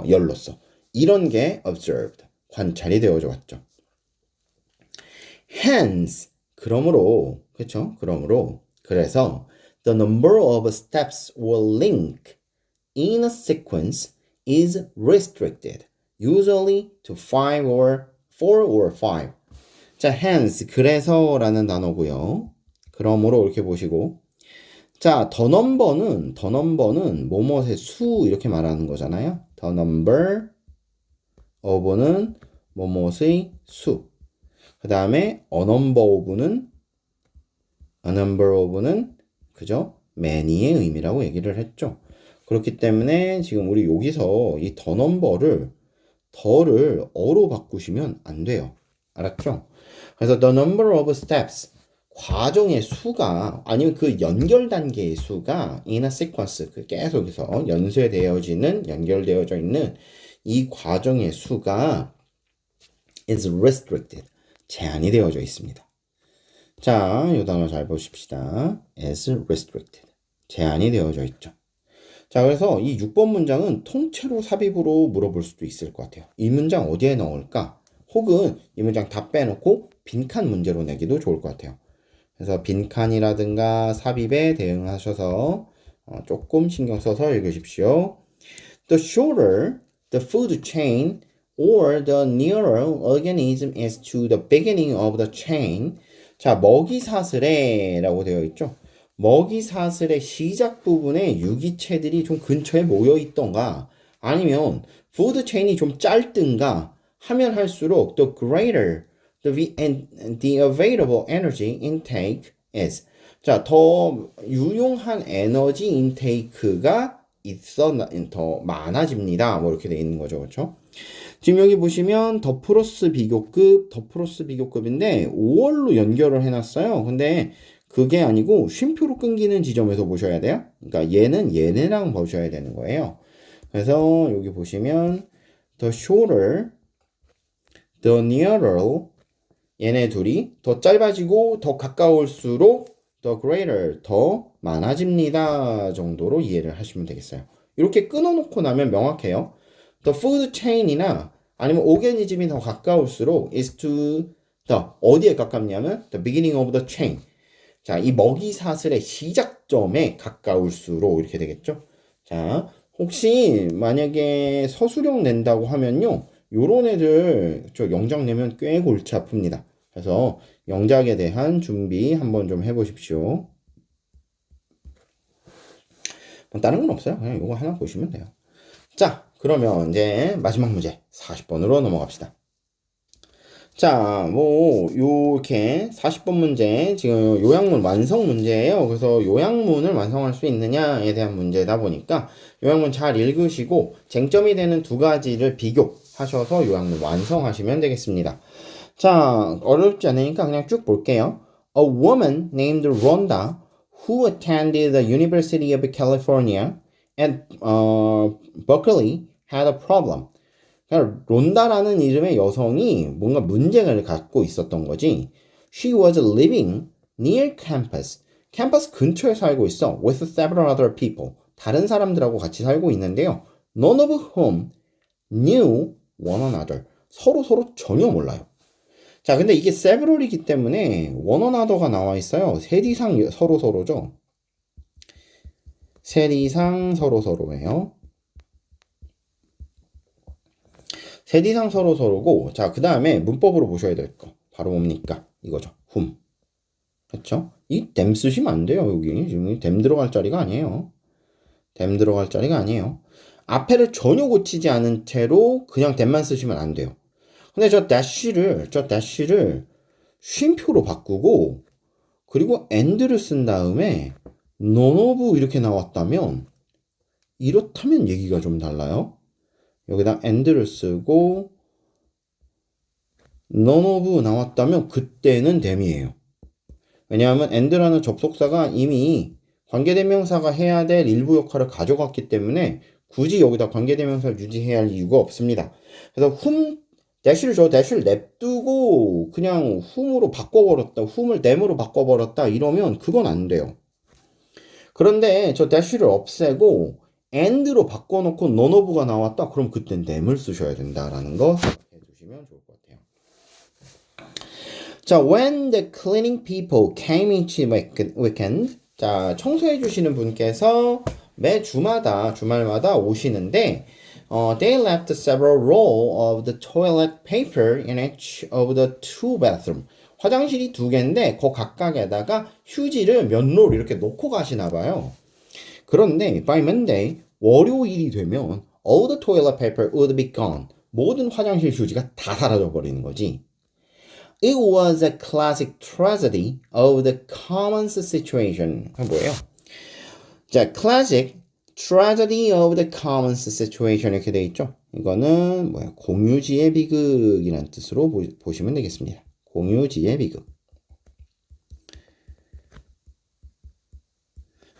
열로서. 이런 게 observed, 관찰이 되어져 왔죠. hence, 그러므로, 그렇죠? 그러므로, 그래서 the number of steps or link in a sequence is restricted, usually to 4 or 5. 자, hence, 그래서라는 단어고요. 그러므로 이렇게 보시고, 자, the number는 뭐뭐의 수 이렇게 말하는 거잖아요. the number of는 뭐뭐의 수. 그 다음에 a number of는 그죠? many의 의미라고 얘기를 했죠. 그렇기 때문에 지금 우리 여기서 이 the number를 더를 어로 바꾸시면 안 돼요. 알았죠? 그래서 the number of steps, 과정의 수가 아니면 그 연결 단계의 수가 in a sequence, 그 계속해서 연결되어져 있는 이 과정의 수가 is restricted, 제한이 되어져 있습니다. 자, 이 단어 잘 보십시다. is restricted, 제한이 되어져 있죠. 자, 그래서 이 6번 문장은 통째로 삽입으로 물어볼 수도 있을 것 같아요. 이 문장 어디에 넣을까? 혹은 이 문장 다 빼놓고 빈칸 문제로 내기도 좋을 것 같아요. 그래서 빈칸이라든가 삽입에 대응하셔서 조금 신경 써서 읽으십시오. The shorter the food chain or the nearer organism is to the beginning of the chain. 자, 먹이사슬에라고 되어 있죠. 먹이사슬의 시작 부분에 유기체들이 좀 근처에 모여 있던가 아니면 푸드 체인이 좀 짧든가 하면 할수록 the greater the available energy intake is. 자, 더 유용한 에너지 인테이크가 더 많아집니다. 뭐 이렇게 돼 있는 거죠. 그렇죠? 지금 여기 보시면 더 플러스 비교급인데 5월로 연결을 해놨어요. 근데 그게 아니고 쉼표로 끊기는 지점에서 보셔야 돼요. 그러니까 얘네랑 보셔야 되는 거예요. 그래서 여기 보시면 the shorter, the nearer, 얘네 둘이 더 짧아지고 더 가까울수록 the greater, 더 많아집니다 정도로 이해를 하시면 되겠어요. 이렇게 끊어놓고 나면 명확해요. The food chain이나 아니면 오르가니즘이 더 가까울수록 is to the, 어디에 가깝냐면 the beginning of the chain. 자, 이 먹이사슬의 시작점에 가까울수록 이렇게 되겠죠. 자, 혹시 만약에 서술형 낸다고 하면요, 요런 애들 저 영작 내면 꽤 골치 아픕니다. 그래서 영작에 대한 준비 한번 좀 해보십시오. 다른 건 없어요. 그냥 이거 하나 보시면 돼요. 자, 그러면 이제 마지막 문제 40번으로 넘어갑시다. 자, 요렇게 40번 문제, 지금 요약문 완성 문제예요. 그래서 요약문을 완성할 수 있느냐에 대한 문제다 보니까 요약문 잘 읽으시고 쟁점이 되는 두 가지를 비교하셔서 요약문 완성하시면 되겠습니다. 자, 어렵지 않으니까 그냥 쭉 볼게요. A woman named Rhonda who attended the University of California at Berkeley had a problem. 그러니까 론다라는 이름의 여성이 뭔가 문제를 갖고 있었던 거지. She was living near campus. 캠퍼스 근처에 살고 있어. With several other people. 다른 사람들하고 같이 살고 있는데요. None of whom knew one another. 서로 전혀 몰라요. 자, 근데 이게 several이기 때문에 one another가 나와 있어요. 셋 이상 서로죠. 셋 이상 서로예요. 셋 이상 서로고, 자, 그 다음에 문법으로 보셔야 될 거. 바로 뭡니까? 이거죠. whom. 그렇죠? 이 them 쓰시면 안 돼요. 여기 지금 them 들어갈 자리가 아니에요. them 들어갈 자리가 아니에요. 앞에를 전혀 고치지 않은 채로 그냥 them만 쓰시면 안 돼요. 근데 저 dash를 쉼표로 바꾸고 그리고 and를 쓴 다음에 none of 이렇게 나왔다면 이렇다면 얘기가 좀 달라요. 여기다 and를 쓰고 none of 나왔다면 그때는 them이에요. 왜냐하면 and라는 접속사가 이미 관계대명사가 해야 될 일부 역할을 가져갔기 때문에 굳이 여기다 관계대명사를 유지해야 할 이유가 없습니다. 그래서 dash를 냅두고 그냥 whom으로 바꿔버렸다, whom을 them으로 바꿔버렸다 이러면 그건 안 돼요. 그런데 저 dash를 없애고 and로 바꿔놓고 none of가 나왔다, 그럼 그땐 them을 쓰셔야 된다라는 거 생각해 주시면 좋을 것 같아요. 자, when the cleaning people came each weekend. 자, 청소해 주시는 분께서 매 주말마다 오시는데, they left several roll of the toilet paper in each of the two bathroom. 화장실이 두 개인데, 그 각각에다가 휴지를 몇 롤 이렇게 놓고 가시나 봐요. 그런데, by Monday, 월요일이 되면, all the toilet paper would be gone. 모든 화장실 휴지가 다 사라져 버리는 거지. It was a classic tragedy of the commons situation. 뭐예요? 자, classic tragedy of the commons situation 이렇게 돼 있죠. 이거는 뭐야? 공유지의 비극이라는 뜻으로 보시면 되겠습니다. 공유지의 비극.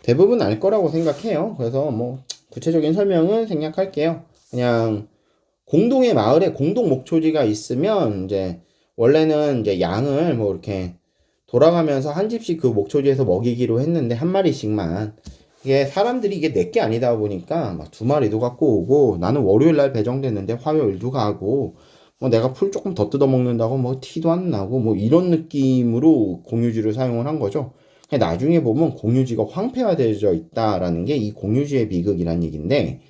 대부분 알 거라고 생각해요. 그래서 뭐 구체적인 설명은 생략할게요. 그냥 공동의 마을에 공동 목초지가 있으면 이제 원래는 이제 양을 뭐 이렇게 돌아가면서 한 집씩 그 목초지에서 먹이기로 했는데 한 마리씩만, 이게 사람들이 이게 내게 아니다 보니까 막 두 마리도 갖고 오고, 나는 월요일 날 배정됐는데 화요일도 가고, 뭐 내가 풀 조금 더 뜯어 먹는다고 뭐 티도 안 나고 뭐 이런 느낌으로 공유지를 사용을 한 거죠. 나중에 보면 공유지가 황폐화되어 있다라는 게 이 공유지의 비극이란 얘기인데,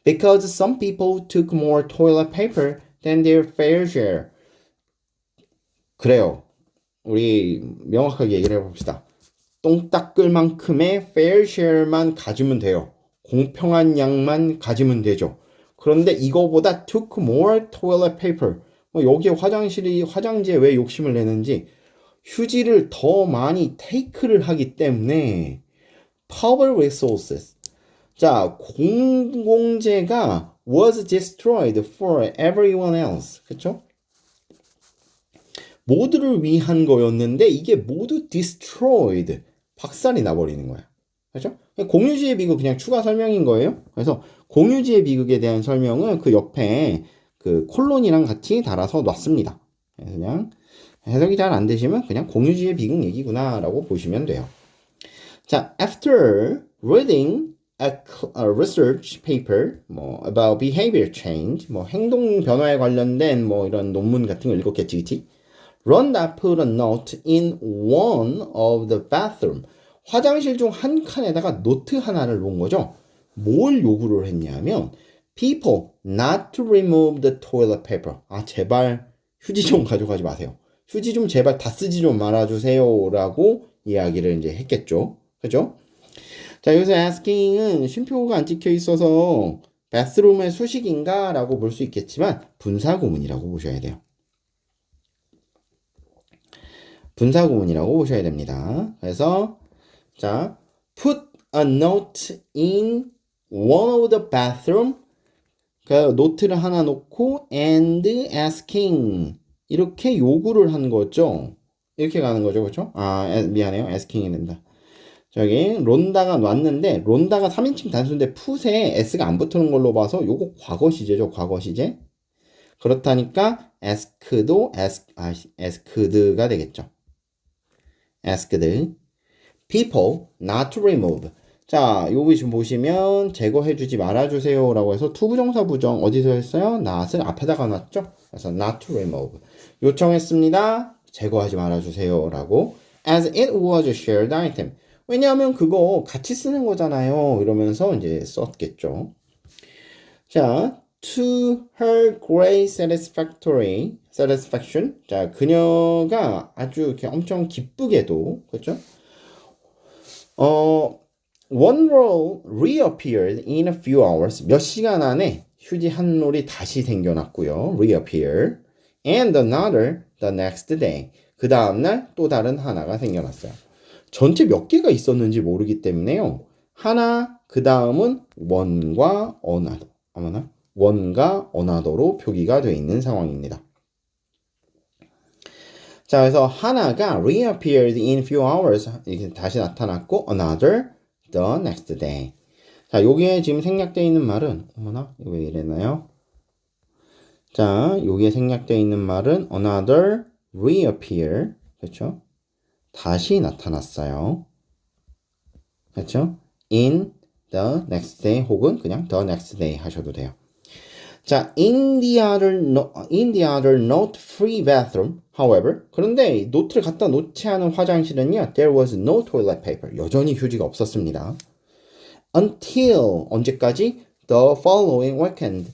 because some people took more toilet paper than their fair share. 그래요. 우리 명확하게 얘기를 해봅시다. 똥 닦을 만큼의 fair share만 가지면 돼요. 공평한 양만 가지면 되죠. 그런데 이거보다 took more toilet paper. 여기에 화장지에 왜 욕심을 내는지, 휴지를 더 많이 take를 하기 때문에 public resources. 자, 공공재가 was destroyed for everyone else. 그쵸? 모두를 위한 거였는데 이게 모두 destroyed, 박살이 나버리는 거야. 그렇죠? 공유지의 비극 그냥 추가 설명인 거예요. 그래서 공유지의 비극에 대한 설명은 그 옆에 그 콜론이랑 같이 달아서 놨습니다. 그냥 해석이 잘 안 되시면 그냥 공유지의 비극 얘기구나 라고 보시면 돼요. 자, after reading a research paper about behavior change, 행동 변화에 관련된 이런 논문 같은 거 읽었겠지, 그치? Rhonda put a note in one of the bathroom. 화장실 중 한 칸에다가 노트 하나를 놓은 거죠. 뭘 요구를 했냐면 people not to remove the toilet paper. 제발 휴지 좀 가져가지 마세요. 휴지 좀 제발 다 쓰지 좀 말아주세요 라고 이야기를 이제 했겠죠. 그죠? 자, 여기서 asking은 쉼표가 안 찍혀 있어서 bathroom의 수식인가 라고 볼 수 있겠지만 분사구문이라고 보셔야 돼요. 분사구문이라고 보셔야 됩니다. 그래서 자, put a note in one of the bathroom. 그 노트를 하나 놓고 and asking 이렇게 요구를 한 거죠. 이렇게 가는 거죠. 그렇죠? 미안해요. asking이 된다. 저기 론다가 왔는데 론다가 3인칭 단수인데 풋에 s가 안 붙는 걸로 봐서 요거 과거 시제죠. 과거 시제. 그렇다니까 asked가 되겠죠. asked people not to remove. 자, 여기 지금 보시면 제거해주지 말아주세요 라고 해서 투부정사 부정 어디서 했어요? not을 앞에다가 놨죠. 그래서 not to remove. 요청했습니다. 제거하지 말아주세요 라고. as it was a shared item. 왜냐하면 그거 같이 쓰는 거잖아요. 이러면서 이제 썼겠죠. 자, to her great satisfaction. 자, 그녀가 아주 이렇게 엄청 기쁘게도, 그렇죠? One roll reappeared in a few hours. 몇 시간 안에 휴지 한 롤이 다시 생겨났고요. reappear. And another the next day. 그 다음날 또 다른 하나가 생겨났어요. 전체 몇 개가 있었는지 모르기 때문에요. 하나, 그 다음은 원과 어나더. 원과 어나더로 표기가 되어 있는 상황입니다. 자, 그래서 하나가 reappeared in few hours. 이렇게 다시 나타났고, another the next day. 자, 여기에 지금 생략되어 있는 말은, 왜 이랬나요? 자, 여기에 생략되어 있는 말은 another reappear. 그렇죠? 다시 나타났어요. 그렇죠? in the next day 혹은 그냥 the next day 하셔도 돼요. 자, in the other note-free bathroom, however, 그런데 노트를 갖다 놓지 않은 화장실은요, there was no toilet paper. 여전히 휴지가 없었습니다. Until 언제까지? The following weekend.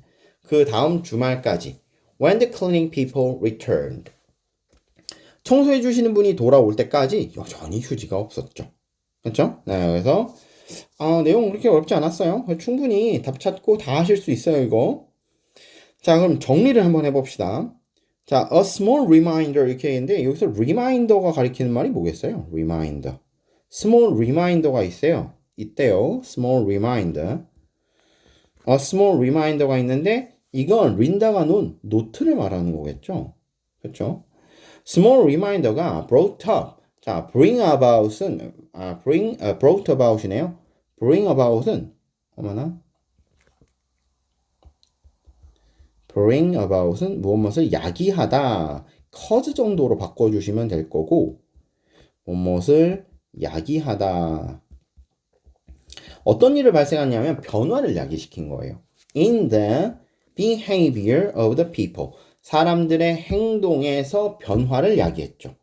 그 다음 주말까지. When the cleaning people returned. 청소해 주시는 분이 돌아올 때까지 여전히 휴지가 없었죠. 그렇죠? 네, 그래서 내용 그렇게 어렵지 않았어요. 충분히 답 찾고 다 하실 수 있어요, 이거. 자, 그럼 정리를 한번 해봅시다. 자, a small reminder 이렇게 했는데 여기서 reminder가 가리키는 말이 뭐겠어요? reminder. small reminder가 있어요. 있대요. small reminder. a small reminder가 있는데 이건 린다가 놓은 노트를 말하는 거겠죠. 그렇죠? small reminder가 brought up. 자, bring about은 brought about이네요. bring about은 bring about은 무엇을 야기하다. cause 정도로 바꿔주시면 될 거고 무엇을 야기하다. 어떤 일을 발생하냐면 변화를 야기시킨 거예요. in the behavior of the people. 사람들의 행동에서 변화를 야기했죠.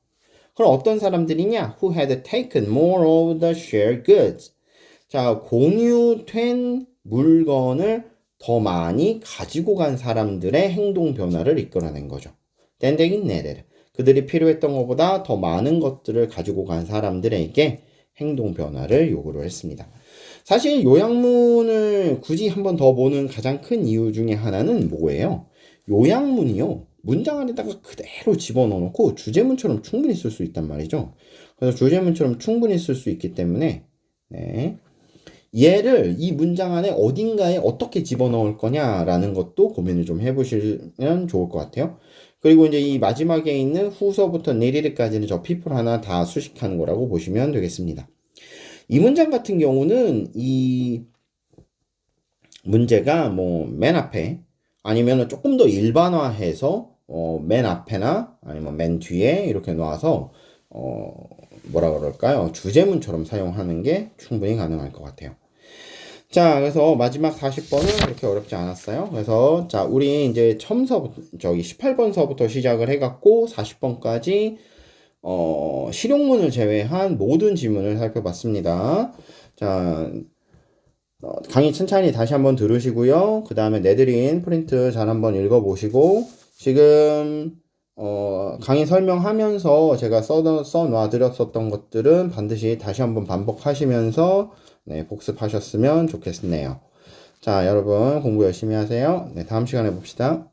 그럼 어떤 사람들이냐? Who had taken more of the shared goods. 자, 공유된 물건을 더 많이 가지고 간 사람들의 행동 변화를 이끌어낸 거죠. Then they needed. 그들이 필요했던 것보다 더 많은 것들을 가지고 간 사람들에게 행동 변화를 요구를 했습니다. 사실 요약문을 굳이 한 번 더 보는 가장 큰 이유 중에 하나는 뭐예요? 요약문이요. 문장 안에다가 그대로 집어넣어놓고 주제문처럼 충분히 쓸 수 있단 말이죠. 그래서 주제문처럼 충분히 쓸 수 있기 때문에 얘를 이 문장 안에 어딘가에 어떻게 집어넣을 거냐라는 것도 고민을 좀 해보시면 좋을 것 같아요. 그리고 이제 이 마지막에 있는 후서부터 needed까지는 저 people 하나 다 수식하는 거라고 보시면 되겠습니다. 이 문장 같은 경우는 이 문제가 뭐 맨 앞에 아니면 조금 더 일반화해서 맨 앞에나 아니면 맨 뒤에 이렇게 놔서 뭐라 그럴까요? 주제문처럼 사용하는 게 충분히 가능할 것 같아요. 자, 그래서 마지막 40번은 그렇게 어렵지 않았어요. 그래서 자, 우리 이제 처음서부터 18번서부터 시작을 해갖고 40번까지 실용문을 제외한 모든 지문을 살펴봤습니다. 자, 강의 천천히 다시 한번 들으시고요. 그 다음에 내드린 프린트 잘 한번 읽어보시고 지금 강의 설명하면서 제가 써놔 드렸었던 것들은 반드시 다시 한번 반복하시면서 복습하셨으면 좋겠네요. 자, 여러분 공부 열심히 하세요. 다음 시간에 봅시다.